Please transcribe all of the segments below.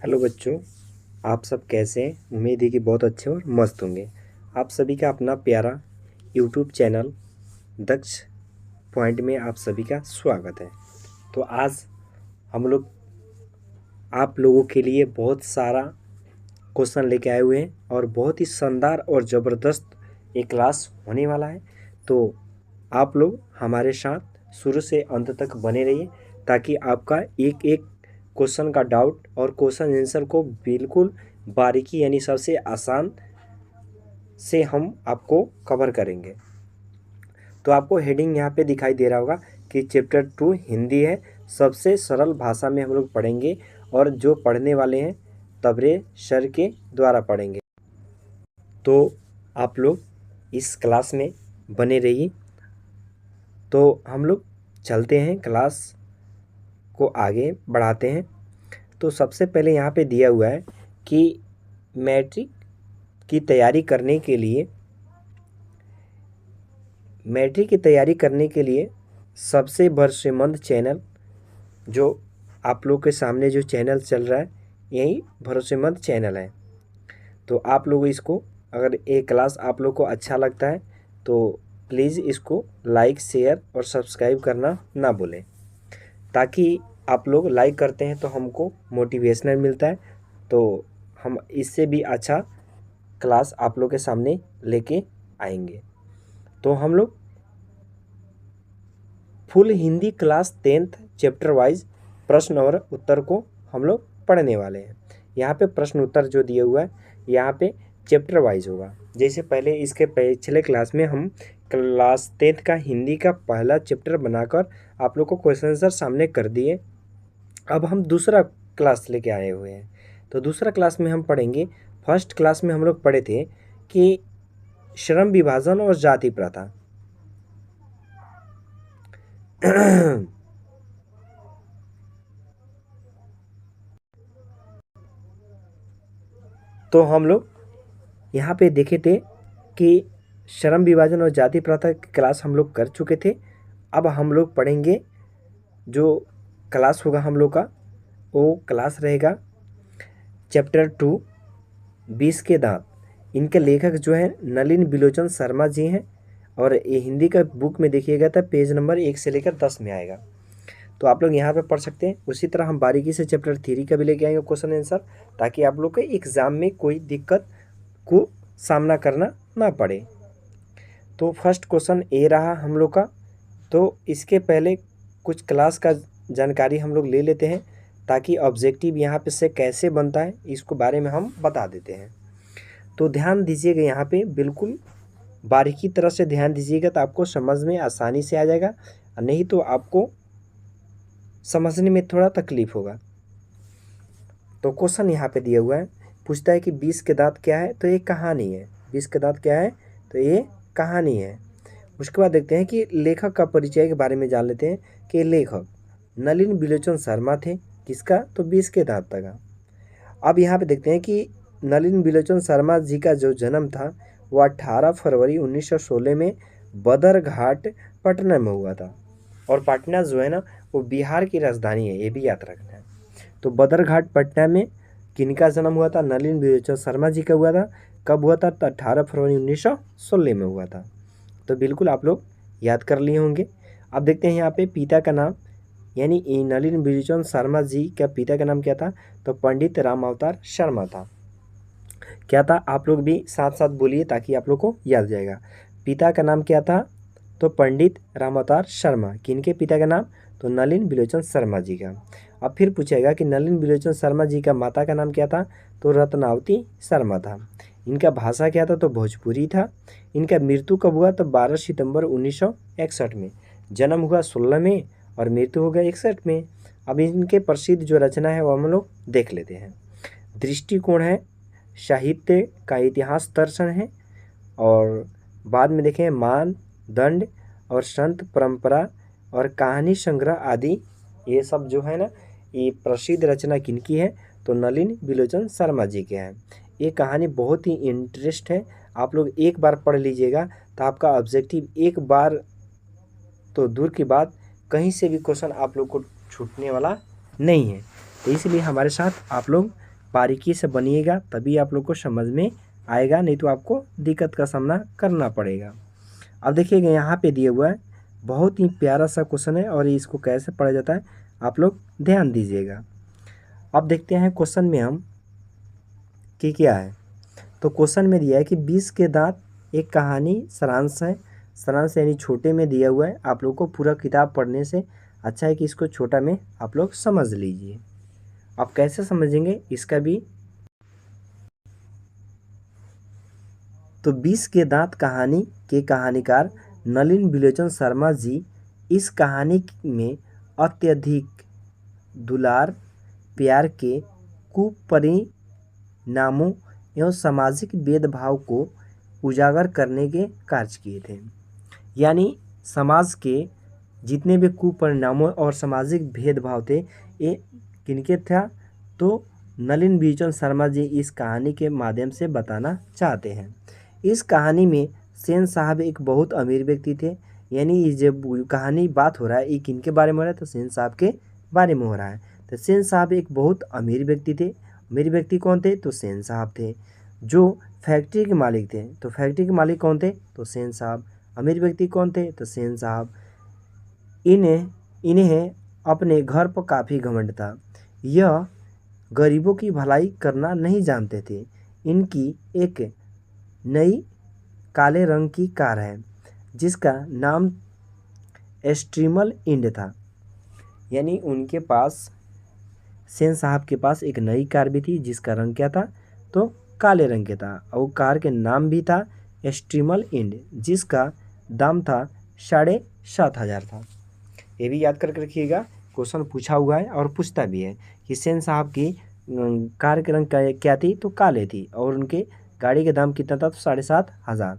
Hello बच्चों, आप सब कैसे हैं। उम्मीद है कि बहुत अच्छे और मस्त होंगे। आप सभी का अपना प्यारा यूट्यूब चैनल दक्ष पॉइंट में आप सभी का स्वागत है। तो आज हम लोग आप लोगों के लिए बहुत सारा क्वेश्चन लेके आए हुए हैं और बहुत ही शानदार और ज़बरदस्त एक क्लास होने वाला है। तो आप लोग हमारे साथ शुरू से अंत तक बने रहिए ताकि आपका एक एक क्वेश्चन का डाउट और क्वेश्चन आंसर को बिल्कुल बारीकी यानी सबसे आसान से हम आपको कवर करेंगे। तो आपको हेडिंग यहाँ पे दिखाई दे रहा होगा कि चैप्टर 2 हिंदी है, सबसे सरल भाषा में हम लोग पढ़ेंगे और जो पढ़ने वाले हैं तबरे सर के द्वारा पढ़ेंगे। तो आप लोग इस क्लास में बने रहिए। तो हम लोग चलते हैं, क्लास को आगे बढ़ाते हैं। तो सबसे पहले यहाँ पे दिया हुआ है कि मैट्रिक की तैयारी करने के लिए सबसे भरोसेमंद चैनल जो आप लोग के सामने जो चैनल चल रहा है यही भरोसेमंद चैनल है। तो आप लोग इसको, अगर ये क्लास आप लोग को अच्छा लगता है तो प्लीज़ इसको लाइक, शेयर और सब्सक्राइब करना ना भूलें, ताकि आप लोग लाइक करते हैं तो हमको मोटिवेशनल मिलता है, तो हम इससे भी अच्छा क्लास आप लोग के सामने लेके आएंगे। तो हम लोग full Hindi class 10th chapter wise प्रश्न और उत्तर को हम लोग पढ़ने वाले हैं। यहाँ पे प्रश्न उत्तर जो दिया हुआ है यहाँ पे चैप्टर वाइज होगा। जैसे पहले इसके पिछले क्लास में हम क्लास 10th का हिंदी का पहला चैप्टर बनाकर आप लोग को क्वेश्चन आंसर सामने कर दिए। अब हम दूसरा क्लास लेके आए हुए हैं। तो दूसरा क्लास में हम पढ़ेंगे, फर्स्ट क्लास में हम लोग पढ़े थे कि श्रम विभाजन और जाति प्रथा। तो हम लोग यहाँ पे देखे थे कि श्रम विभाजन और जाति प्रथा की क्लास हम लोग कर चुके थे। अब हम लोग पढ़ेंगे, जो क्लास होगा हम लोग का वो क्लास रहेगा चैप्टर 2 20 के दांत। इनके लेखक जो हैं नलिन बिलोचन शर्मा जी हैं और ये हिंदी का बुक में देखिएगा तो पेज नंबर 1 से लेकर 10 में आएगा। तो आप लोग यहाँ पे पढ़ सकते हैं। उसी तरह हम बारीकी से चैप्टर 3 का भी लेके आएंगे क्वेश्चन आंसर, ताकि आप लोग के एग्ज़ाम में कोई दिक्कत को सामना करना ना पड़े। तो फर्स्ट क्वेश्चन ए रहा हम लोग का। तो इसके पहले कुछ क्लास का जानकारी हम लोग ले लेते हैं, ताकि ऑब्जेक्टिव यहाँ पे से कैसे बनता है इसको बारे में हम बता देते हैं। तो ध्यान दीजिएगा, यहाँ पे बिल्कुल बारीकी तरह से ध्यान दीजिएगा तो आपको समझ में आसानी से आ जाएगा, नहीं तो आपको समझने में थोड़ा तकलीफ होगा। तो क्वेश्चन यहाँ पे दिया हुआ है, पूछता है कि 20 के दांत क्या है। तो ये कहानी है। 20 के दांत क्या है? तो ये कहानी है। उसके बाद देखते हैं कि लेखक का परिचय के बारे में जान लेते हैं कि लेखक नलिन बिलोचन शर्मा थे। किसका? तो 20 के दांत का। अब यहाँ पे देखते हैं कि नलिन बिलोचन शर्मा जी का जो जन्म था वो 18 फरवरी 1916 में बदरघाट पटना में हुआ था। और पटना जो है ना वो बिहार की राजधानी है, ये भी याद रखना है। तो बदरघाट पटना में किनका जन्म हुआ था? नलिन बिलोचन शर्मा जी का हुआ था। कब हुआ था? तो 18 फरवरी 1916 में हुआ था। तो बिल्कुल आप लोग याद कर लिए होंगे। अब देखते हैं यहाँ पे पिता का नाम, यानी नलिन बिलोचन शर्मा जी का पिता का नाम क्या था? तो पंडित राम अवतार शर्मा था। क्या था? आप लोग भी साथ साथ बोलिए ताकि आप लोग को याद जाएगा। पिता का नाम क्या था? तो पंडित राम अवतार शर्मा। किनके पिता का नाम? तो नलिन बिलोचन शर्मा जी का। अब फिर पूछेगा कि नलिन बिलोचन शर्मा जी का माता का नाम क्या था? तो रत्नावती शर्मा था। इनका भाषा क्या था? तो भोजपुरी था। इनका मृत्यु कब हुआ? तो 12 सितंबर 1961 में। जन्म हुआ 16 में और मृत्यु हो गया 61 में। अब इनके प्रसिद्ध जो रचना है वो हम लोग देख लेते हैं। दृष्टिकोण है, साहित्य का इतिहास दर्शन है, और बाद में देखें मान दंड और संत परंपरा और कहानी संग्रह आदि, ये सब जो है ना ये प्रसिद्ध रचना किनकी है? तो नलिन बिलोचन शर्मा जी के हैं। ये कहानी बहुत ही इंटरेस्ट है, आप लोग एक बार पढ़ लीजिएगा तो आपका ऑब्जेक्टिव एक बार तो दूर की बात कहीं से भी क्वेश्चन आप लोग को छूटने वाला नहीं है। तो इसलिए हमारे साथ आप लोग बारीकी से बनिएगा तभी आप लोग को समझ में आएगा, नहीं तो आपको दिक्कत का सामना करना पड़ेगा। अब देखिएगा यहाँ पे दिया हुआ है, बहुत ही प्यारा सा क्वेश्चन है और इसको कैसे पढ़ा जाता है आप लोग ध्यान दीजिएगा। अब देखते हैं क्वेश्चन में हम कि क्या है। तो क्वेश्चन में दिया है कि 20 के दांत एक कहानी सारांश है। सारांश यानी छोटे में दिया हुआ है। आप लोग को पूरा किताब पढ़ने से अच्छा है कि इसको छोटा में आप लोग समझ लीजिए। अब कैसे समझेंगे इसका भी, तो 20 के दांत कहानी के कहानीकार नलिन विलोचन शर्मा जी इस कहानी में अत्यधिक दुलार, प्यार के कुपरिणामों एवं सामाजिक भेदभाव को उजागर करने के कार्य किए थे। यानी समाज के जितने भी कुपरिणामों और सामाजिक भेदभाव थे ये किनके था, तो नलिन विलोचन शर्मा जी इस कहानी के माध्यम से बताना चाहते हैं। इस कहानी में सेन साहब एक बहुत अमीर व्यक्ति थे। यानी जब कहानी बात हो रहा है ये किनके बारे में हो रहा है, तो सेन साहब के बारे में हो रहा है। तो सेन साहब एक बहुत अमीर व्यक्ति थे। अमीर व्यक्ति कौन थे, तो सेन साहब थे। जो फैक्ट्री के मालिक थे, तो फैक्ट्री के मालिक कौन थे, तो सेन साहब। अमीर व्यक्ति कौन थे, तो सेन साहब। इन्हें अपने घर पर काफ़ी घमंड था। यह गरीबों की भलाई करना नहीं जानते थे। इनकी एक नई काले रंग की कार है जिसका नाम स्ट्रीमल इंड था। यानी उनके पास, सेन साहब के पास एक नई कार भी थी जिसका रंग क्या था, तो काले रंग के था। और कार के नाम भी था स्ट्रीमल इंड, जिसका दाम था 7,500 था। ये भी याद करके रखिएगा, क्वेश्चन पूछा हुआ है और पूछता भी है कि सेन साहब की कार के रंग क्या थी, तो काले थी और उनके गाड़ी का दाम कितना था, तो 7,500।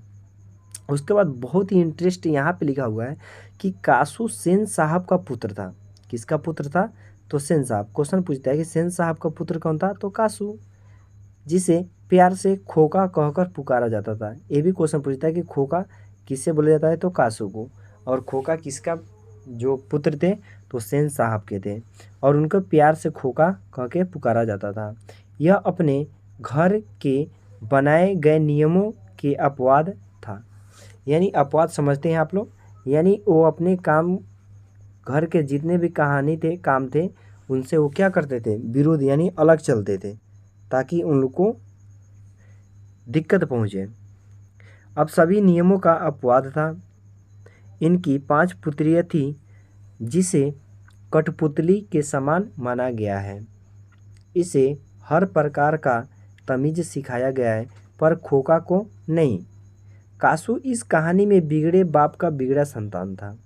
उसके बाद बहुत ही इंटरेस्ट यहाँ पे लिखा हुआ है कि कासू सेन साहब का पुत्र था। किसका पुत्र था, तो सेन साहब। क्वेश्चन पूछता है कि सेन साहब का पुत्र कौन था, तो कासू, जिसे प्यार से खोका कहकर पुकारा जाता था। ये भी क्वेश्चन पूछता है कि खोका किससे बोला जाता है, तो कासू को। और खोका किसका जो पुत्र थे, तो सेन साहब के थे और उनको प्यार से खोका कह के पुकारा जाता था। यह अपने घर के बनाए गए नियमों के अपवाद था। यानी अपवाद समझते हैं आप लोग, यानी वो अपने काम, घर के जितने भी कहानी थे, काम थे, उनसे वो क्या करते थे, विरोध यानी अलग चलते थे ताकि उन लोग को दिक्कत पहुँचे। अब सभी नियमों का अपवाद था। इनकी 5 पुत्रियाँ थी जिसे कठपुतली के समान माना गया है। इसे हर प्रकार का तमीज सिखाया गया है पर खोका को नहीं। कासू इस कहानी में बिगड़े बाप का बिगड़ा संतान था।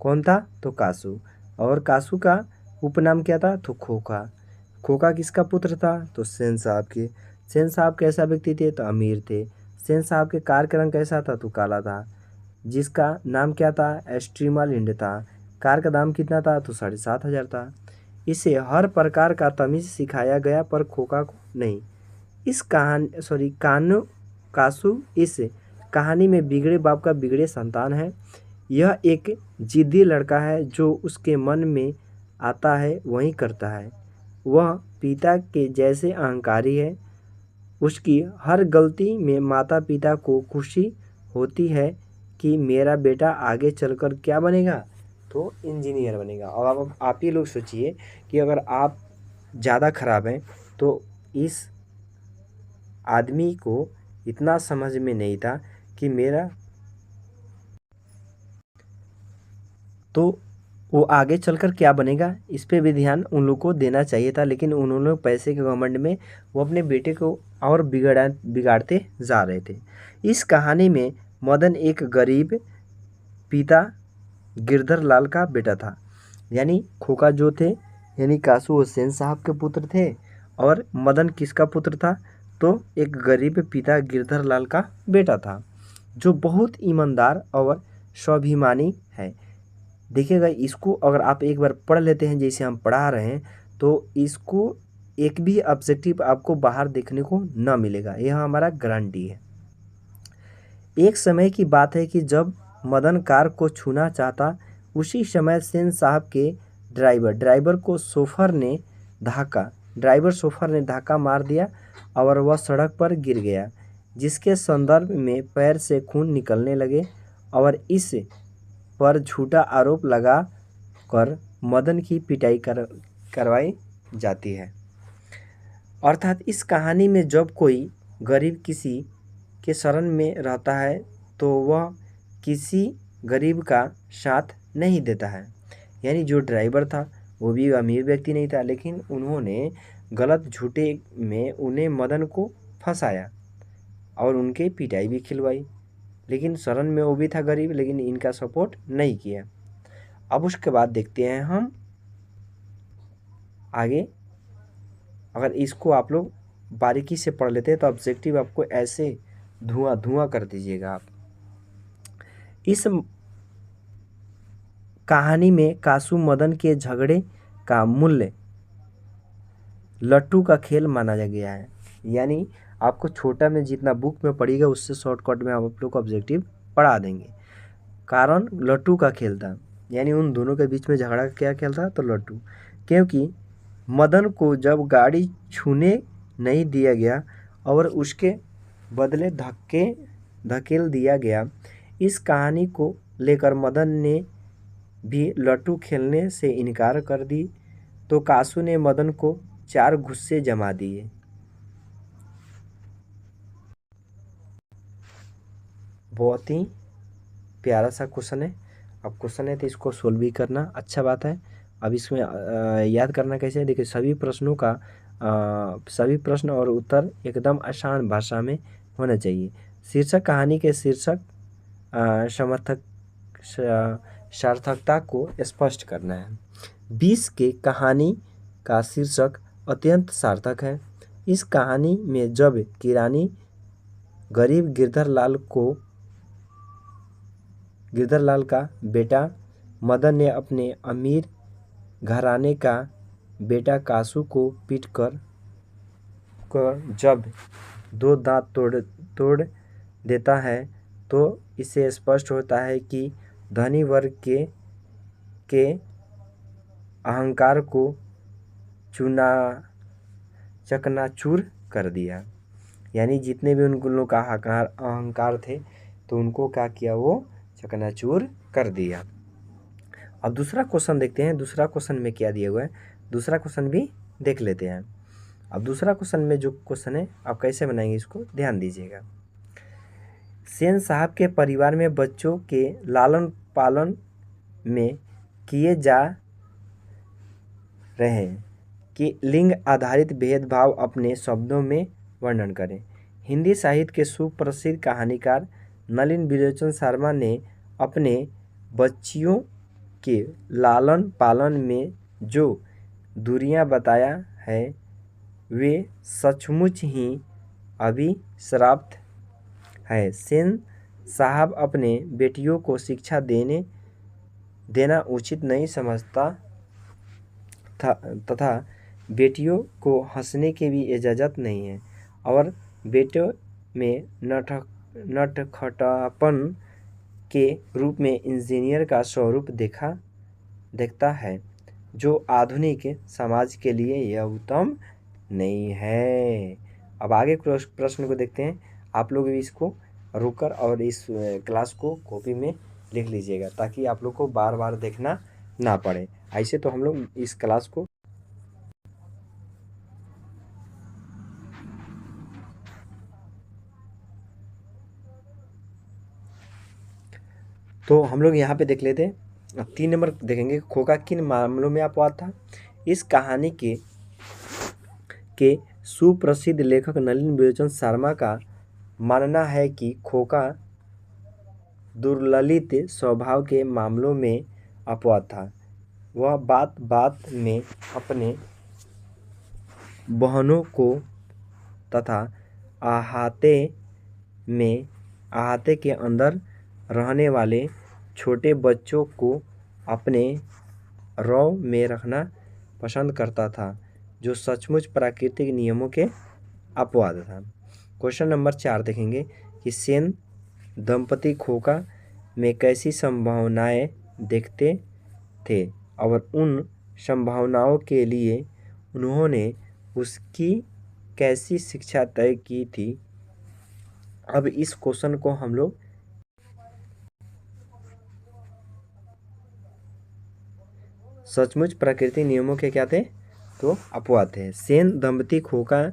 कौन था, तो कासू। और कासू का उपनाम क्या था, तो खोका। खोका किसका पुत्र था, तो सेन साहब के। सेन साहब कैसा व्यक्ति थे, तो अमीर थे। सेन साहब के कार का रंग कैसा था, तो काला था, जिसका नाम क्या था, स्ट्रीमल इंड था। कार का दाम कितना था, तो 7,500 था। इसे हर प्रकार का तमीज सिखाया गया पर खोका को नहीं। इस कासू इस कहानी में बिगड़े बाप का बिगड़े संतान है। यह एक जिद्दी लड़का है, जो उसके मन में आता है वही करता है। वह पिता के जैसे अहंकारी है। उसकी हर गलती में माता पिता को खुशी होती है कि मेरा बेटा आगे चलकर क्या बनेगा, तो इंजीनियर बनेगा। और अब आप ही लोग सोचिए कि अगर आप ज़्यादा खराब हैं तो इस आदमी को इतना समझ में नहीं था कि मेरा, तो वो आगे चलकर क्या बनेगा, इस पे भी ध्यान उन लोग को देना चाहिए था। लेकिन उन्होंने पैसे के घमंड में वो अपने बेटे को और बिगाड़ते जा रहे थे। इस कहानी में मदन एक गरीब पिता गिरधर लाल का बेटा था। यानी खोका जो थे, यानी कासू हुसैन साहब के पुत्र थे और मदन किसका पुत्र था, तो एक गरीब पिता गिरधर लाल का बेटा था, जो बहुत ईमानदार और स्वाभिमानी है। देखिएगा, इसको अगर आप एक बार पढ़ लेते हैं जैसे हम पढ़ा रहे हैं, तो इसको एक भी ऑब्जेक्टिव आपको बाहर देखने को न मिलेगा, यह हमारा गारंटी है। एक समय की बात है कि जब मदन कार को छूना चाहता, उसी समय सेन साहब के ड्राइवर को शोफर ने धक्का ड्राइवर शोफर ने धक्का मार दिया और वह सड़क पर गिर गया, जिसके संदर्भ में पैर से खून निकलने लगे और इस पर झूठा आरोप लगा कर मदन की पिटाई करवाई जाती है। अर्थात इस कहानी में जब कोई गरीब किसी के शरण में रहता है तो वह किसी गरीब का साथ नहीं देता है। यानी जो ड्राइवर था वो भी अमीर व्यक्ति नहीं था, लेकिन उन्होंने गलत झूठे में उन्हें मदन को फंसाया और उनके पिटाई भी खिलवाई, लेकिन शरण में वो भी था गरीब, लेकिन इनका सपोर्ट नहीं किया। अब उसके बाद देखते हैं हम आगे। अगर इसको आप लोग बारीकी से पढ़ लेते हैं तो ऑब्जेक्टिव आपको ऐसे धुआं धुआं कर दीजिएगा आप। इस कहानी में कासू मदन के झगड़े का मूल्य लट्टू का खेल माना गया है। यानी आपको छोटा में जितना बुक में पढ़िएगा उससे शॉर्टकट में आप लोग को ऑब्जेक्टिव पढ़ा देंगे। कारण लट्टू का खेल था, यानी उन दोनों के बीच में झगड़ा क्या खेल था तो लट्टू, क्योंकि मदन को जब गाड़ी छूने नहीं दिया गया और उसके बदले धकेल दिया गया। इस कहानी को लेकर मदन ने भी लट्टू खेलने से इनकार कर दी तो कासू ने मदन को 4 गुस्से जमा दिए। बहुत ही प्यारा सा क्वेश्चन है। अब क्वेश्चन है तो इसको सोल्व भी करना अच्छा बात है। अब इसमें याद करना कैसे है, देखिए सभी प्रश्न और उत्तर एकदम आसान भाषा में होना चाहिए। शीर्षक कहानी के शीर्षक सार्थकता को स्पष्ट करना है। 20 के कहानी का शीर्षक अत्यंत सार्थक है। इस कहानी में जब किरानी गरीब गिरधर लाल का बेटा मदन ने अपने अमीर घराने का बेटा कासू को पीट कर जब 2 दांत तोड़ देता है तो इससे स्पष्ट होता है कि धनी वर्ग के अहंकार को चकनाचूर कर दिया। यानी जितने भी उन लोगों का अहंकार थे तो उनको क्या किया, वो चकनाचूर कर दिया। अब दूसरा क्वेश्चन देखते हैं। दूसरा क्वेश्चन में क्या दिया हुआ है, दूसरा क्वेश्चन भी देख लेते हैं। अब दूसरा क्वेश्चन में जो क्वेश्चन है आप कैसे बनाएंगे इसको ध्यान दीजिएगा। सेन साहब के परिवार में बच्चों के लालन पालन में किए जा रहे हैं कि लिंग आधारित भेदभाव अपने शब्दों में वर्णन करें। हिंदी साहित्य के सुप्रसिद्ध कहानीकार नलिन बिलोचन शर्मा ने अपने बच्चियों के लालन पालन में जो दूरियां बताया है वे सचमुच ही अभिशप्त है। सेन साहब अपने बेटियों को शिक्षा देना उचित नहीं समझता था तथा बेटियों को हंसने की भी इजाज़त नहीं है और बेटों में नटखटापन के रूप में इंजीनियर का स्वरूप देखता है, जो आधुनिक समाज के लिए यह उत्तम नहीं है। अब आगे प्रश्न को देखते हैं। आप लोग भी इसको रुककर और इस क्लास को कॉपी में लिख लीजिएगा ताकि आप लोग को बार बार देखना ना पड़े। ऐसे तो हम लोग इस क्लास को तो हम लोग यहाँ पे देख लेते हैं। 3 नंबर देखेंगे, खोखा किन मामलों में अपवाद था। इस कहानी के सुप्रसिद्ध लेखक नलिन बिलोचन शर्मा का मानना है कि खोखा दुर्ललित स्वभाव के मामलों में अपवाद था। वह बात बात में अपने बहनों को तथा अहाते के अंदर रहने वाले छोटे बच्चों को अपने रौ में रखना पसंद करता था, जो सचमुच प्राकृतिक नियमों के अपवाद था। क्वेश्चन नंबर 4 देखेंगे कि सेन दंपति खोखा में कैसी संभावनाएं देखते थे और उन संभावनाओं के लिए उन्होंने उसकी कैसी शिक्षा तय की थी। अब इस क्वेश्चन को हम लोग सचमुच प्राकृतिक नियमों के क्या थे तो अपवाद थे। सेन दंपति खोका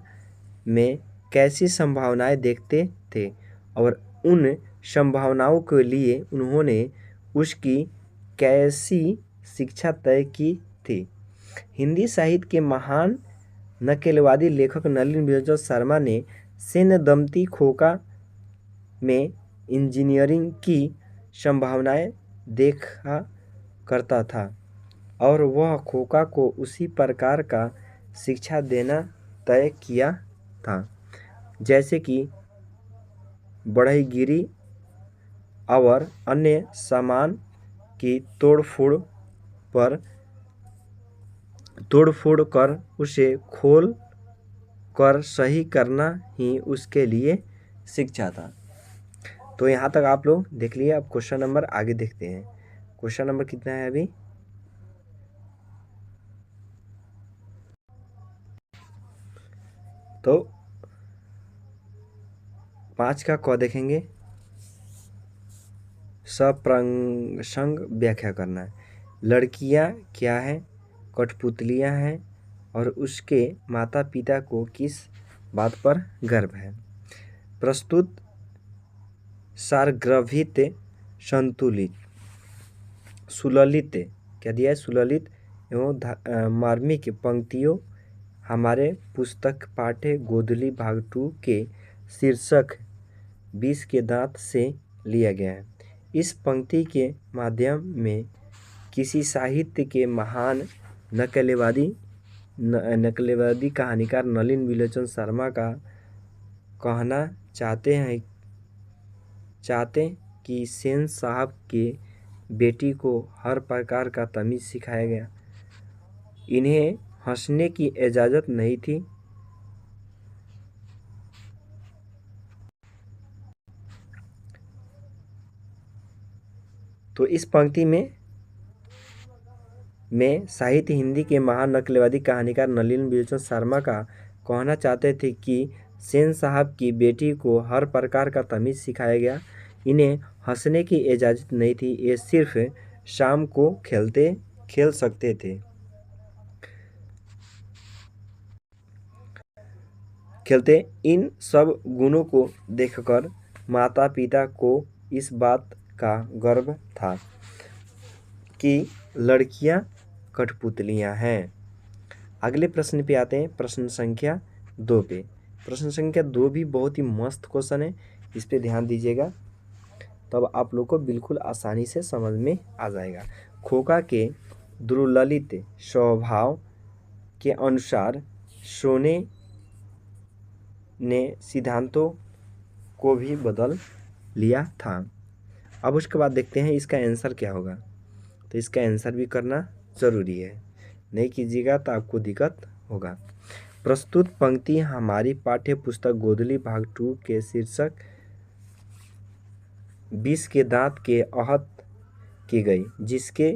में कैसी संभावनाएं देखते थे और उन संभावनाओं के लिए उन्होंने उसकी कैसी शिक्षा तय की थी। हिंदी साहित्य के महान नकेलवादी लेखक नलिन विलोचन शर्मा ने सेन दंपति खोका में इंजीनियरिंग की संभावनाएं देखा करता था और वह खोका को उसी प्रकार का शिक्षा देना तय किया था जैसे कि बढ़ईगिरी और अन्य सामान की तोड़फोड़ कर उसे खोल कर सही करना ही उसके लिए शिक्षा था। तो यहाँ तक आप लोग देख लिए। अब क्वेश्चन नंबर आगे देखते हैं। क्वेश्चन नंबर कितना है अभी? तो 5 का क देखेंगे। सप्रसंग व्याख्या करना है। लड़कियां क्या है? कठपुतलियां हैं और उसके माता पिता को किस बात पर गर्व है? प्रस्तुत सारग्रभित संतुलित सुललित क्या दिया है? सुललित एवं मार्मिक पंक्तियों हमारे पुस्तक पाठ्य गोधली भाग 2 के शीर्षक 20 के दांत से लिया गया है। इस पंक्ति के माध्यम में किसी साहित्य के महान नकलवादी कहानीकार नलिन विलोचन शर्मा का कहना चाहते कि सेन साहब के बेटी को हर प्रकार का तमीज़ सिखाया गया। इन्हें हंसने की इजाज़त नहीं थी। तो इस पंक्ति में साहित्य हिंदी के महान नकलवादी कहानीकार नलिन विलोचन शर्मा का कहना चाहते थे कि सेन साहब की बेटी को हर प्रकार का तमीज़ सिखाया गया। इन्हें हंसने की इजाज़त नहीं थी। ये सिर्फ शाम को खेल सकते थे। इन सब गुणों को देखकर माता पिता को इस बात का गर्व था कि लड़कियां कठपुतलियां हैं। अगले प्रश्न पे आते हैं, प्रश्न संख्या 2 पे। प्रश्न संख्या 2 भी बहुत ही मस्त क्वेश्चन है, इस पे ध्यान दीजिएगा तब आप लोग को बिल्कुल आसानी से समझ में आ जाएगा। खोका के दुर्ललित स्वभाव के अनुसार सोने ने सिद्धांतों को भी बदल लिया था। अब उसके बाद देखते हैं इसका आंसर क्या होगा। तो इसका आंसर भी करना ज़रूरी है, नहीं कीजिएगा तो आपको दिक्कत होगा। प्रस्तुत पंक्ति हमारी पाठ्य पुस्तक गोधली भाग 2 के शीर्षक 20 के दांत के आहत की गई, जिसके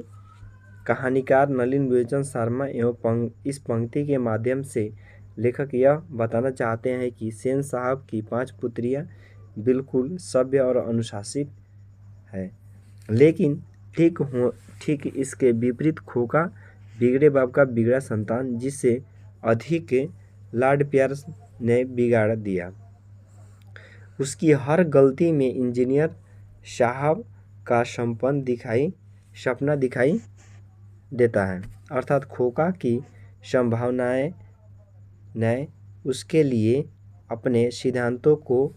कहानीकार नलिन विलोचन शर्मा एवं इस पंक्ति के माध्यम से लेखक यह बताना चाहते हैं कि सेन साहब की 5 पुत्रियां बिल्कुल सभ्य और अनुशासित है, लेकिन ठीक इसके विपरीत खोका बिगड़े बाप का बिगड़ा संतान, जिसे अधिक लाड प्यार ने बिगाड़ दिया। उसकी हर गलती में इंजीनियर साहब का सपना दिखाई देता है। अर्थात खोका की संभावनाएं ने उसके लिए अपने सिद्धांतों को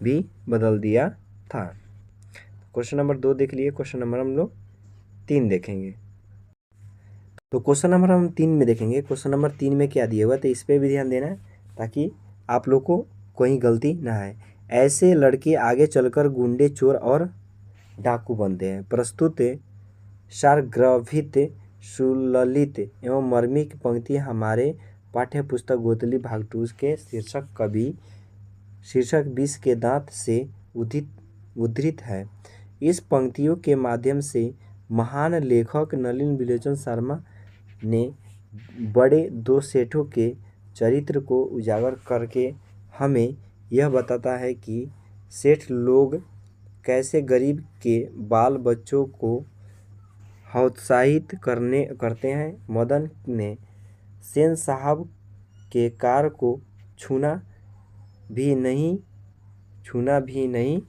भी बदल दिया था। क्वेश्चन नंबर 2 देख लिए। क्वेश्चन नंबर हम लोग 3 देखेंगे। तो क्वेश्चन नंबर हम 3 में देखेंगे। क्वेश्चन नंबर 3 में क्या दिया हुआ, तो इस पर भी ध्यान देना है ताकि आप लोग को कोई गलती ना आए। ऐसे लड़के आगे चलकर गुंडे, चोर और डाकू बनते हैं। प्रस्तुत सारग्रभित सुललित एवं मार्मिक पंक्ति हमारे पाठ्य पुस्तक गोधली भाग 2 के शीर्षक 20 के दांत से उद्धृत है। इस पंक्तियों के माध्यम से महान लेखक नलिन विलोचन शर्मा ने बड़े 2 सेठों के चरित्र को उजागर करके हमें यह बताता है कि सेठ लोग कैसे गरीब के बाल बच्चों को हतोत्साहित करते हैं। मदन ने सेन साहब के कार को छूना भी नहीं,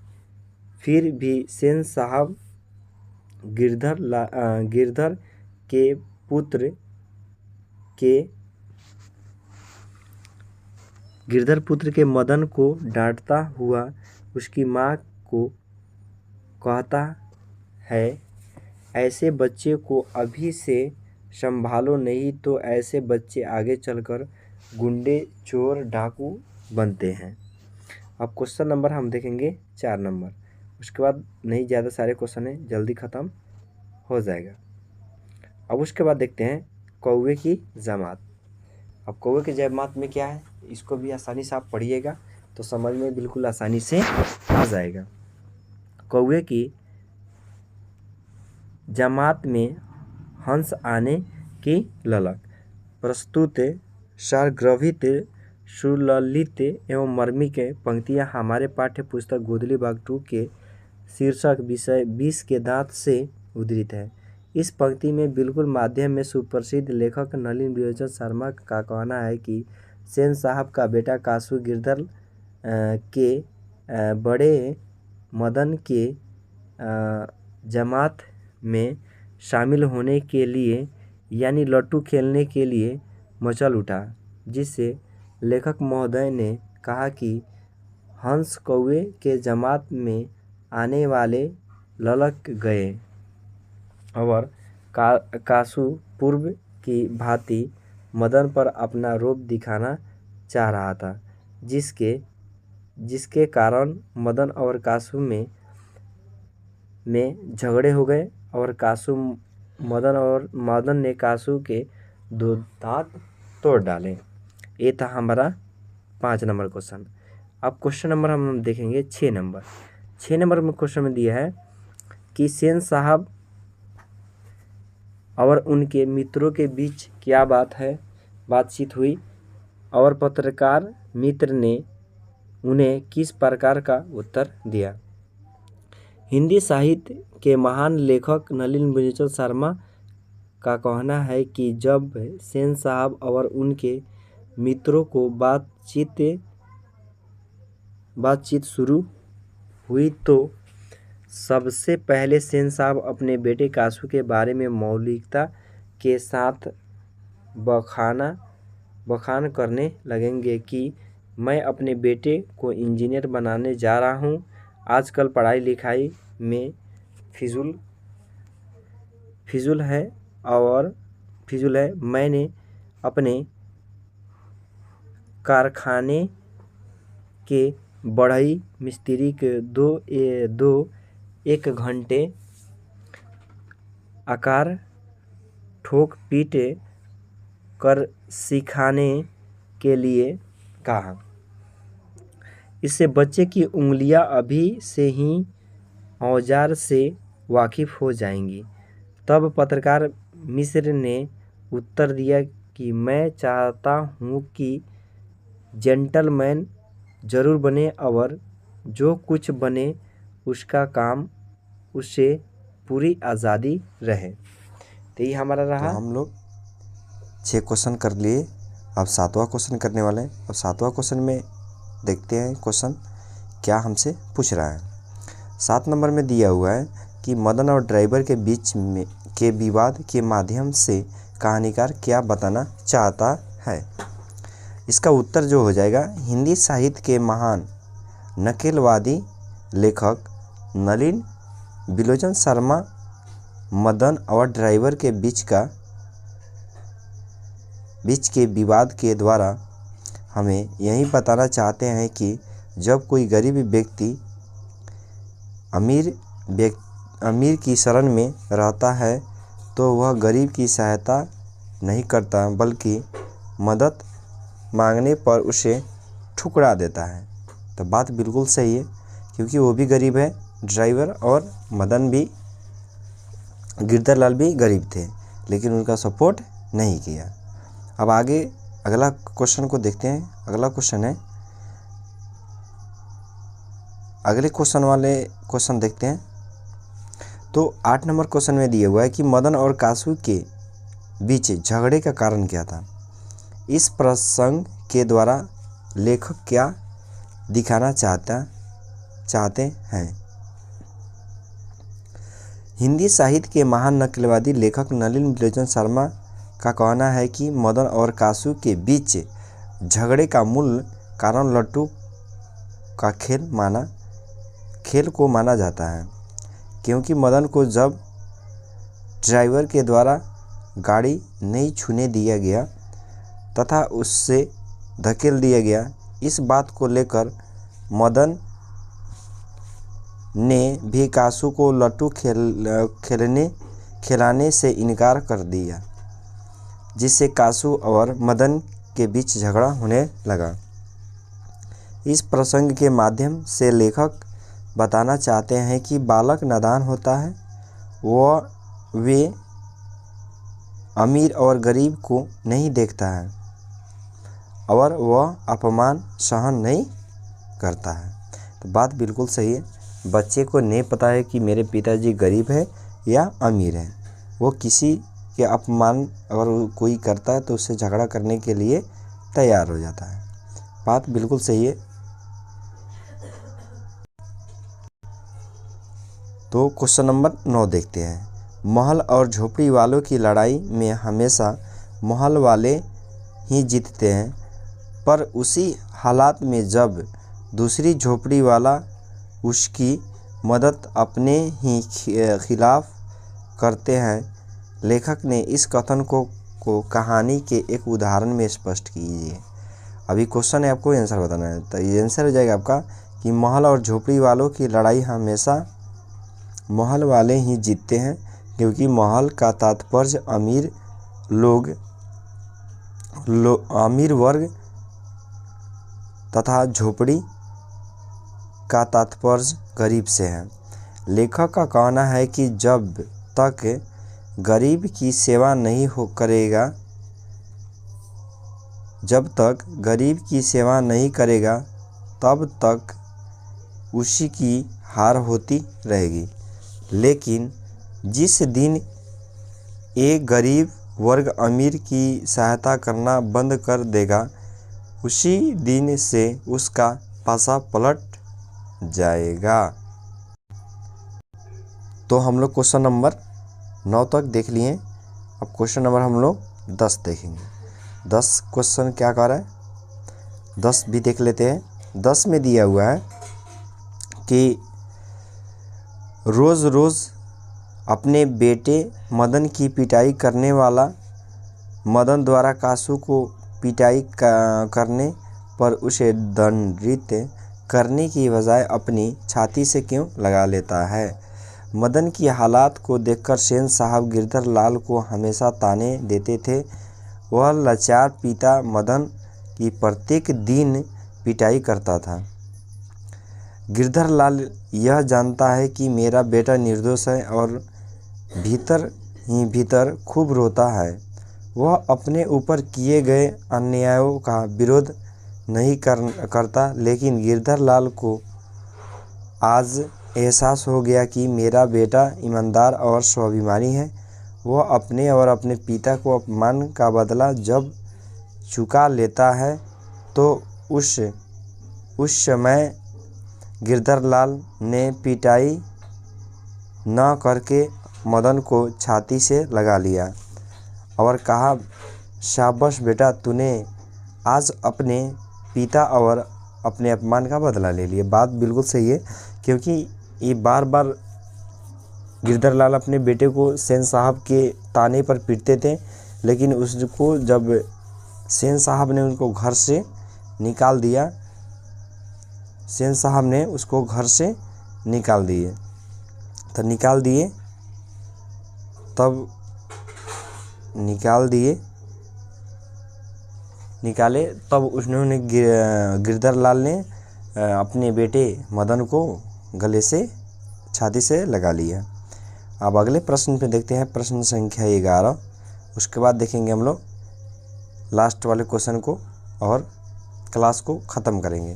फिर भी सेन साहब गिरधर के पुत्र के मदन को डांटता हुआ उसकी माँ को कहता है, ऐसे बच्चे को अभी से संभालो, नहीं तो ऐसे बच्चे आगे चलकर गुंडे, चोर, डाकू बनते हैं। अब क्वेश्चन नंबर हम देखेंगे 4 नंबर, उसके बाद नहीं ज़्यादा सारे क्वेश्चन हैं, जल्दी ख़त्म हो जाएगा। अब उसके बाद देखते हैं कौवे की जमात। अब कौवे की जमात में क्या है, इसको भी आसानी से आप पढ़िएगा तो समझ में बिल्कुल आसानी से आ जाएगा। कौवे की जमात में हंस आने की ललक। प्रस्तुत सरग्रभित सुललित एवं मार्मिक पंक्तियाँ हमारे पाठ्य पुस्तक गोदली बाग 2 के शीर्षक विषय 20 के दांत से उद्धृत है। इस पंक्ति में बिल्कुल माध्यम में सुप्रसिद्ध लेखक नलिन विलोचन शर्मा का कहना है कि सेन साहब का बेटा कासू गिरधर के बड़े मदन के जमात में शामिल होने के लिए यानी लट्टू खेलने के लिए मचल उठा, जिससे लेखक महोदय ने कहा कि हंस कौवे के जमात में आने वाले ललक गए और कासू पूर्व की भांति मदन पर अपना रोब दिखाना चाह रहा था, जिसके कारण मदन और कासू में झगड़े हो गए और मदन ने कासू के 2 दांत तोड़ डाले। ये था हमारा 5 नंबर क्वेश्चन। अब क्वेश्चन नंबर हम देखेंगे 6 नंबर। 6 नंबर में क्वेश्चन में दिया है कि सेन साहब और उनके मित्रों के बीच क्या बातचीत हुई और पत्रकार मित्र ने उन्हें किस प्रकार का उत्तर दिया। हिंदी साहित्य के महान लेखक नलिन विलोचन शर्मा का कहना है कि जब सेन साहब और उनके मित्रों को बातचीत शुरू हुई तो सबसे पहले सेन साहब अपने बेटे कासू के बारे में मौलिकता के साथ बखान करने लगेंगे कि मैं अपने बेटे को इंजीनियर बनाने जा रहा हूँ। आजकल पढ़ाई लिखाई में फिजूल है। मैंने अपने कारखाने के बढ़ई मिस्त्री के दो एक घंटे आकार ठोक पीट कर सिखाने के लिए कहा। इससे बच्चे की उंगलियां अभी से ही औजार से वाकिफ हो जाएंगी। तब पत्रकार मिश्र ने उत्तर दिया कि मैं चाहता हूँ कि जेंटलमैन जरूर बने और जो कुछ बने उसका काम उससे पूरी आज़ादी रहे। तो ये हमारा रहा। तो हम लोग 6 क्वेश्चन कर लिए, अब 7वां क्वेश्चन करने वाले हैं। अब 7वां क्वेश्चन में देखते हैं क्वेश्चन क्या हमसे पूछ रहा है। 7 नंबर में दिया हुआ है कि मदन और ड्राइवर के बीच में के विवाद के माध्यम से कहानीकार क्या बताना चाहता है। इसका उत्तर जो हो जाएगा, हिंदी साहित्य के महान नकेलवादी लेखक नलिन विलोचन शर्मा मदन और ड्राइवर के बीच के विवाद के द्वारा हमें यही बताना चाहते हैं कि जब कोई गरीब व्यक्ति अमीर की शरण में रहता है तो वह गरीब की सहायता नहीं करता बल्कि मदद मांगने पर उसे ठुकरा देता है। तो बात बिल्कुल सही है, क्योंकि वो भी गरीब है, ड्राइवर और मदन भी, गिरधर लाल भी गरीब थे, लेकिन उनका सपोर्ट नहीं किया। अब आगे अगला क्वेश्चन को देखते हैं। अगला क्वेश्चन है, अगले क्वेश्चन देखते हैं। तो 8 नंबर क्वेश्चन में दिया हुआ है कि मदन और कासू के बीच झगड़े का कारण क्या था। इस प्रसंग के द्वारा लेखक क्या दिखाना चाहते हैं। हिंदी साहित्य के महान नकलवादी लेखक नलिन विलोचन शर्मा का कहना है कि मदन और कासू के बीच झगड़े का मूल कारण लट्टू का खेल को माना जाता है, क्योंकि मदन को जब ड्राइवर के द्वारा गाड़ी नहीं छूने दिया गया तथा उससे धकेल दिया गया, इस बात को लेकर मदन ने भी कासू को लट्टू खिलाने से इनकार कर दिया, जिससे कासू और मदन के बीच झगड़ा होने लगा। इस प्रसंग के माध्यम से लेखक बताना चाहते हैं कि बालक नादान होता है, वे अमीर और गरीब को नहीं देखता है और वह अपमान सहन नहीं करता है। तो बात बिल्कुल सही है। बच्चे को नहीं पता है कि मेरे पिताजी गरीब है या अमीर है, वो किसी के अपमान अगर कोई करता है तो उससे झगड़ा करने के लिए तैयार हो जाता है। बात बिल्कुल सही है। तो क्वेश्चन नंबर 9 देखते हैं। महल और झोपड़ी वालों की लड़ाई में हमेशा महल वाले ही जीतते हैं, पर उसी हालात में जब दूसरी झोपड़ी वाला उसकी मदद अपने ही खिलाफ करते हैं। लेखक ने इस कथन को कहानी के एक उदाहरण में स्पष्ट कीजिए। अभी क्वेश्चन है, आपको आंसर बताना है। तो ये आंसर हो जाएगा आपका कि महल और झोपड़ी वालों की लड़ाई हमेशा महल वाले ही जीतते हैं, क्योंकि महल का तात्पर्य अमीर वर्ग तथा झोपड़ी का तात्पर्य गरीब से है। लेखक का कहना है कि जब तक गरीब की सेवा नहीं करेगा तब तक उसी की हार होती रहेगी। लेकिन जिस दिन एक गरीब वर्ग अमीर की सहायता करना बंद कर देगा, उसी दिन से उसका पासा पलट जाएगा। तो हम लोग क्वेश्चन नंबर 9 तक देख लिए। अब क्वेश्चन नंबर हम लोग 10 देखेंगे। 10 क्वेश्चन क्या कर रहा है, 10 भी देख लेते हैं। 10 में दिया हुआ है कि रोज़ रोज़ अपने बेटे मदन की पिटाई करने वाला मदन द्वारा कासू को पिटाई करने पर उसे दंडित करने की बजाय अपनी छाती से क्यों लगा लेता है। मदन की हालात को देखकर सेन साहब गिरधर लाल को हमेशा ताने देते थे। वह लाचार पिता मदन की प्रत्येक दिन पिटाई करता था। गिरधर लाल यह जानता है कि मेरा बेटा निर्दोष है और भीतर ही भीतर खूब रोता है। वह अपने ऊपर किए गए अन्यायों का विरोध नहीं करता, लेकिन गिरधर लाल को आज एहसास हो गया कि मेरा बेटा ईमानदार और स्वाभिमानी है। वह अपने और अपने पिता को अपमान का बदला जब चुका लेता है तो उस समय गिरधर लाल ने पिटाई न करके मदन को छाती से लगा लिया और कहा, शाबाश बेटा, तूने आज अपने पिता और अपने अपमान का बदला ले लिया। बात बिल्कुल सही है, क्योंकि ये बार बार गिरधर लाल अपने बेटे को सेन साहब के ताने पर पीटते थे, लेकिन उसको जब सेन साहब ने उनको घर से निकाल दिया, सेन साहब ने उसको घर से निकाल दिए, तब उन्होंने गिरधर लाल ने अपने बेटे मदन को गले से छाती से लगा लिया। अब अगले प्रश्न पे देखते हैं, प्रश्न संख्या 11। उसके बाद देखेंगे हम लोग लास्ट वाले क्वेश्चन को और क्लास को ख़त्म करेंगे।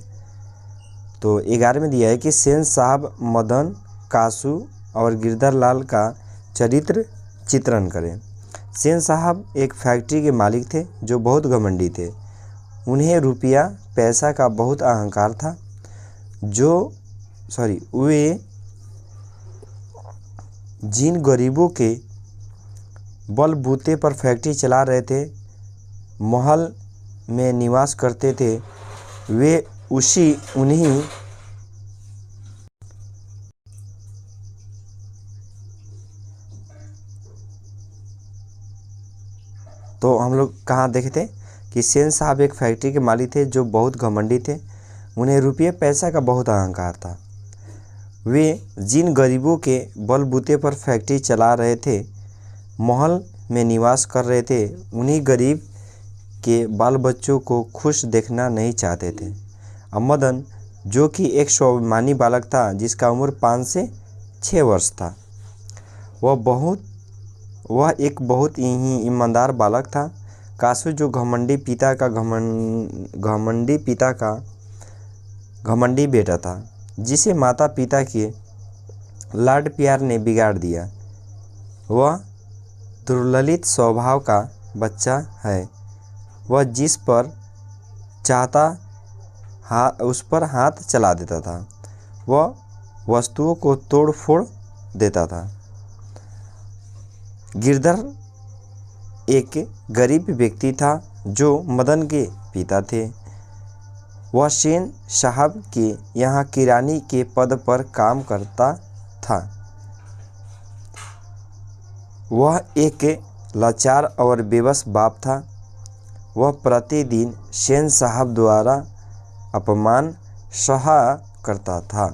तो 11 में दिया है कि सेन साहब मदन, कासू और गिरधर लाल का चरित्र चित्रण करें। सेन साहब एक फैक्ट्री के मालिक थे जो बहुत घमंडी थे। उन्हें रुपया पैसा का बहुत अहंकार था। वे जिन गरीबों के बलबूते पर फैक्ट्री चला रहे थे, महल में निवास करते थे, वे उन्हीं तो हम लोग कहाँ देखे थे कि सेन साहब एक फैक्ट्री के मालिक थे जो बहुत घमंडी थे। उन्हें रुपये पैसा का बहुत अहंकार था। वे जिन गरीबों के बलबूते पर फैक्ट्री चला रहे थे, महल में निवास कर रहे थे, उन्हीं गरीब के बाल बच्चों को खुश देखना नहीं चाहते थे। अब मदन, जो कि एक स्वाभिमानी बालक था जिसका उम्र 5 से 6 वर्ष था, वह एक बहुत ही ईमानदार बालक था। कासू, जो घमंडी बेटा था, जिसे माता पिता के लाड प्यार ने बिगाड़ दिया। वह दुर्ललित स्वभाव का बच्चा है। वह जिस पर चाहता उस पर हाथ चला देता था। वह वस्तुओं को तोड़ फोड़ देता था। गिरधर एक गरीब व्यक्ति था जो मदन के पिता थे। वह सेन साहब के यहाँ किरानी के पद पर काम करता था। वह एक लाचार और बेबस बाप था। वह प्रतिदिन सेन साहब द्वारा अपमान सहा करता था।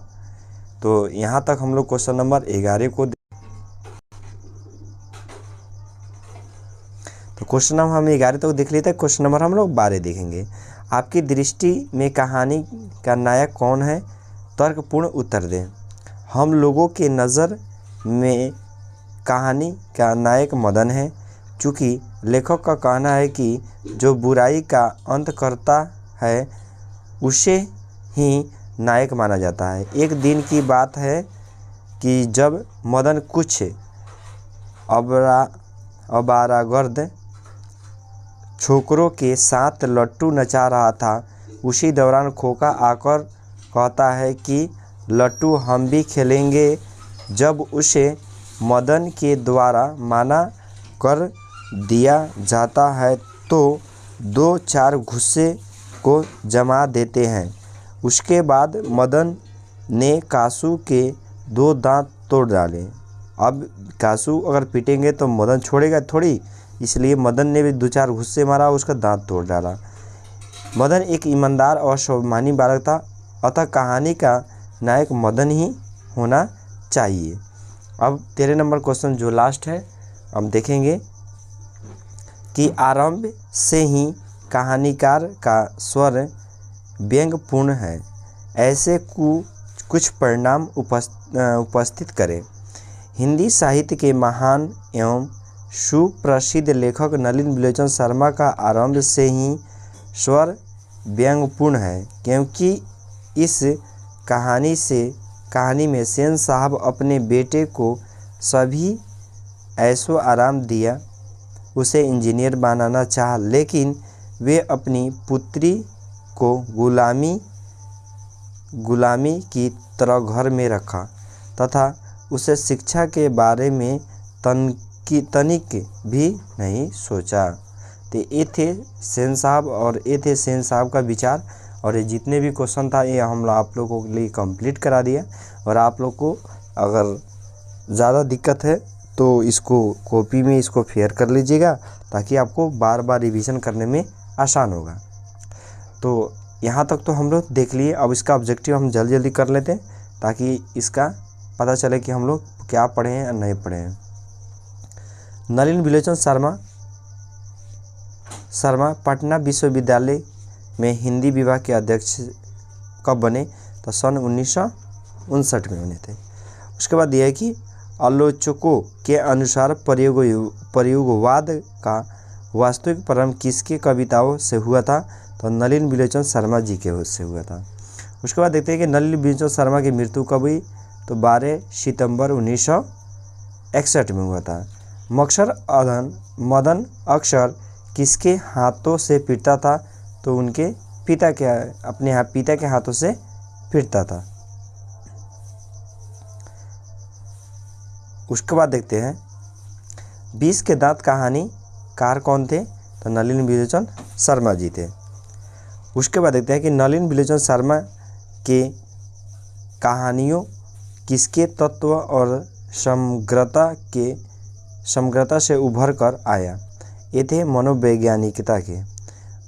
तो यहाँ तक हम लोग क्वेश्चन नंबर 11 को क्वेश्चन नंबर हम 11 तक देख लेते हैं। क्वेश्चन नंबर हम लोग 12 देखेंगे। आपकी दृष्टि में कहानी का नायक कौन है? तर्कपूर्ण उत्तर दें। हम लोगों के नज़र में कहानी का नायक मदन है, चूँकि लेखक का कहना है कि जो बुराई का अंत करता है उसे ही नायक माना जाता है। एक दिन की बात है कि जब मदन कुछ अबारागर्द छोकरों के साथ लट्टू नचा रहा था, उसी दौरान खोका आकर कहता है कि लट्टू हम भी खेलेंगे। जब उसे मदन के द्वारा मना कर दिया जाता है तो 2-4 गुस्से को जमा देते हैं। उसके बाद मदन ने कासू के 2 दांत तोड़ डाले। अब कासू अगर पीटेंगे तो मदन छोड़ेगा थोड़ी, इसलिए मदन ने भी 2-4 गुस्से मारा, उसका दांत तोड़ डाला। मदन एक ईमानदार और स्वाभिमानी बालक था, अतः कहानी का नायक मदन ही होना चाहिए। अब 13 नंबर क्वेश्चन जो लास्ट है, हम देखेंगे कि आरंभ से ही कहानीकार का स्वर व्यंग्यपूर्ण है। ऐसे कुछ परिणाम उपस्थित करें। हिंदी साहित्य के महान एवं सुप्रसिद्ध लेखक नलिन बिलोचन शर्मा का आरंभ से ही स्वर व्यंग्यपूर्ण है, क्योंकि इस कहानी में सेन साहब अपने बेटे को सभी ऐशो आराम दिया, उसे इंजीनियर बनाना चाहा, लेकिन वे अपनी पुत्री को गुलामी की तरह घर में रखा तथा उसे शिक्षा के बारे में तनिक भी नहीं सोचा। तो ये थे सेन साहब और ये थे सेन साहब का विचार। और ये जितने भी क्वेश्चन था ये हम आप लोगों के लिए कंप्लीट करा दिया। और आप लोग को अगर ज़्यादा दिक्कत है तो इसको कॉपी में इसको फेयर कर लीजिएगा, ताकि आपको बार बार रिवीजन करने में आसान होगा। तो यहाँ तक तो हम लोग देख लिए। अब इसका ऑब्जेक्टिव हम जल्दी कर लेते हैं, ताकि इसका पता चले कि हम लोग क्या पढ़े हैं या नहीं पढ़े हैं। नलिन बिलोचन शर्मा पटना विश्वविद्यालय में हिंदी विभाग के अध्यक्ष कब बने? तो सन 1959 में बने थे। उसके बाद यह है कि आलोचकों के अनुसार प्रयोगवाद का वास्तविक प्रारंभ किसके कविताओं से हुआ था? तो नलिन बिलोचन शर्मा जी के से हुआ था। उसके बाद देखते हैं कि नलिन बिलोचन शर्मा की मृत्यु कब हुई? तो 12 सितंबर 1961 में हुआ था। मदन अक्सर किसके हाथों से पीटता था? तो उनके पिता के पिता के हाथों से पीटता था। उसके बाद देखते हैं 20 के दांत कहानीकार कौन थे? तो नलिन बिलोचन शर्मा जी थे। उसके बाद देखते हैं कि नलिन बिलोचन शर्मा के कहानियों किसके तत्व और समग्रता से उभर कर आया? ये थे मनोवैज्ञानिकता के।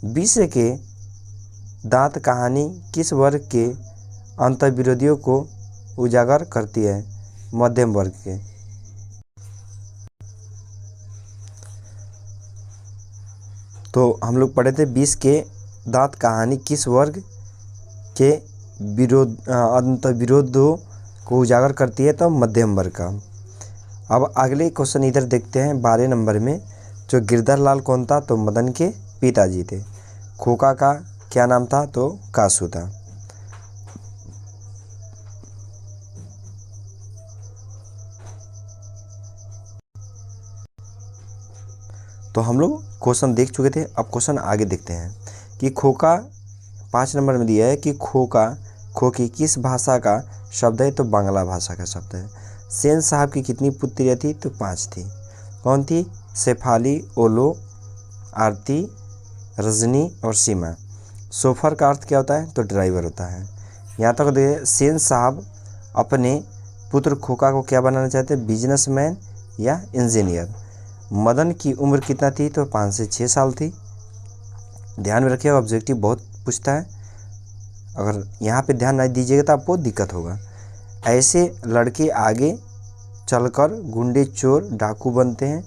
20 के दांत कहानी किस वर्ग के अंतर्विरोधियों को उजागर करती है? मध्यम वर्ग के। तो हम लोग पढ़े थे 20 के दांत कहानी किस वर्ग के अंतर्विरोधों को उजागर करती है? तो मध्यम वर्ग का। अब अगले क्वेश्चन इधर देखते हैं 12 नंबर में। जो गिरधर लाल कौन था? तो मदन के पिताजी थे। खोका का क्या नाम था? तो कासू था। तो हम लोग क्वेश्चन देख चुके थे। अब क्वेश्चन आगे देखते हैं कि खोका 5 नंबर में दिया है कि खोकी किस भाषा का शब्द है? तो बांग्ला भाषा का शब्द है। सेन साहब की कितनी पुत्रियाँ थी? तो 5 थी। कौन थी? शेफाली, ओलो, आरती, रजनी और सीमा। सोफर का अर्थ क्या होता है? तो ड्राइवर होता है। यहाँ तक देखिए सेन साहब अपने पुत्र खोका को क्या बनाना चाहते हैं? बिजनेसमैन या इंजीनियर। मदन की उम्र कितना थी? तो 5 से 6 साल थी। ध्यान में रखिएगा, ऑब्जेक्टिव बहुत पूछता है। अगर यहाँ पे ध्यान नहीं दीजिएगा तो आपको दिक्कत होगा। ऐसे लड़के आगे चलकर गुंडे, चोर, डाकू बनते हैं।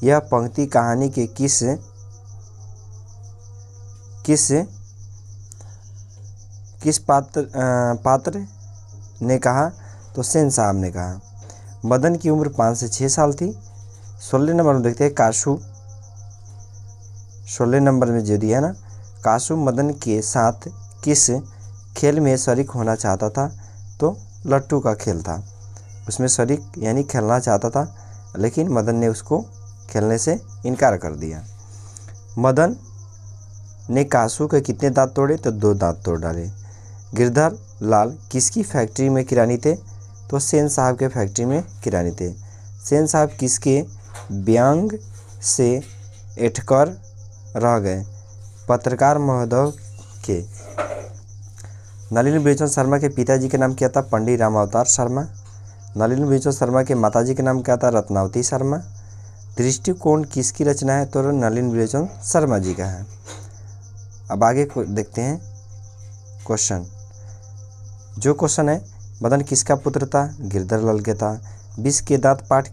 यह पंक्ति कहानी के किस पात्र ने कहा? तो सेन साहब ने कहा। मदन की उम्र 5 से 6 साल थी। 16 नंबर में देखते हैं कासू। 16 नंबर में जो दिया है ना, कासू मदन के साथ किस खेल में शरीक होना चाहता था? तो लट्टू का खेल था। उसमें शरीक यानी खेलना चाहता था, लेकिन मदन ने उसको खेलने से इनकार कर दिया। मदन ने कासू के कितने दांत तोड़े? तो 2 दांत तोड़ डाले। गिरधर लाल किसकी फैक्ट्री में किरानी थे? तो सेन साहब के फैक्ट्री में किरानी थे। सेन साहब किसके व्यंग से एठकर रह गए? पत्रकार महोदय के। नलिन बिलोचन शर्मा के पिताजी के नाम क्या था? पंडित रामावतार शर्मा। नलिन बिलोचन शर्मा के माताजी का नाम क्या था? रत्नावती शर्मा। दृष्टिकोण किसकी रचना है? तो नलिन बिलोचन शर्मा जी का है। अब आगे देखते हैं क्वेश्चन। जो क्वेश्चन है, मदन किसका पुत्र था? गिरधर लाल के था। 20 के दांत पाठ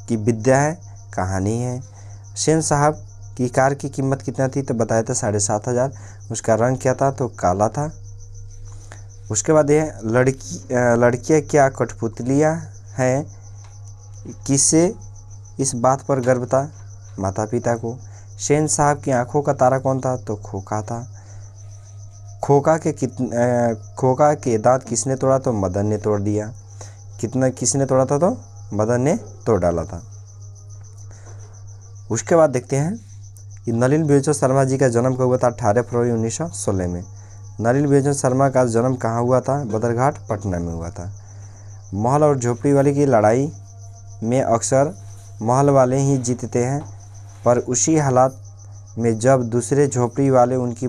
की विद्या है, कहानी है। सेन साहब की कार की कीमत कितना थी? तो बताया था 7,500। उसका रंग क्या था? तो काला था। उसके बाद ये लड़कियां क्या कठपुतलियां हैं? किससे इस बात पर गर्व था? माता पिता को। सेन साहब की आंखों का तारा कौन था? तो खोका था। खोका के दांत किसने तोड़ा? तो मदन ने तोड़ दिया। किसने तोड़ा था? तो मदन ने तोड़ डाला था। उसके बाद देखते हैं कि नलिन बिलोचन शर्मा जी का जन्म कब हुआ था? 18 फरवरी 1916 में। नलिन बिलोचन शर्मा का जन्म कहाँ हुआ था? बदरघाट, पटना में हुआ था। महल और झोपड़ी वाले की लड़ाई में अक्सर महल वाले ही जीतते हैं, पर उसी हालात में जब दूसरे झोपड़ी वाले उनकी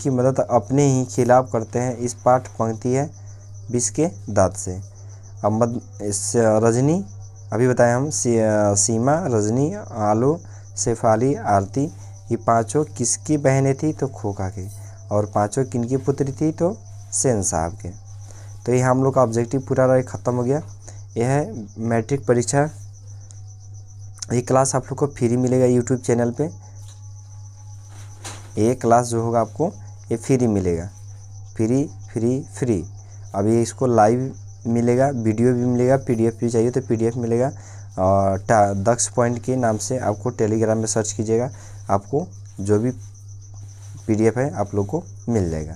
मदद अपने ही खिलाफ करते हैं। इस पाठ पंक्ति है 20 के दांत से। अब रजनी अभी बताया हम, सीमा, रजनी, आलो, शेफाली, आरती, ये पांचों किसकी बहनें थी? तो खोका के। और पांचों किनकी पुत्री थी? तो सेन साहब के। तो ये हम लोग का ऑब्जेक्टिव पूरा ख़त्म हो गया। यह है मैट्रिक परीक्षा। ये क्लास आप लोग को फ्री मिलेगा यूट्यूब चैनल पे। ये क्लास जो होगा आपको ये फ्री मिलेगा, फ्री। अब ये इसको लाइव मिलेगा, वीडियो भी मिलेगा, PDF भी चाहिए तो PDF मिलेगा। और दक्ष पॉइंट के नाम से आपको टेलीग्राम में सर्च कीजिएगा, आपको जो भी PDF है आप लोग को मिल जाएगा।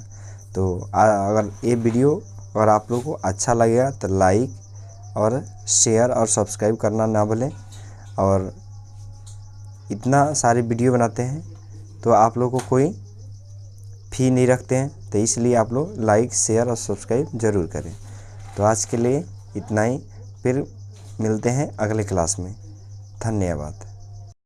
तो अगर ये वीडियो अगर आप लोग को अच्छा लगेगा तो लाइक और शेयर और सब्सक्राइब करना ना भूलें। और इतना सारे वीडियो बनाते हैं तो आप लोग को कोई फ़ी नहीं रखते हैं, तो इसलिए आप लोग लाइक शेयर और सब्सक्राइब ज़रूर करें। तो आज के लिए इतना ही, फिर मिलते हैं अगले क्लास में। धन्यवाद।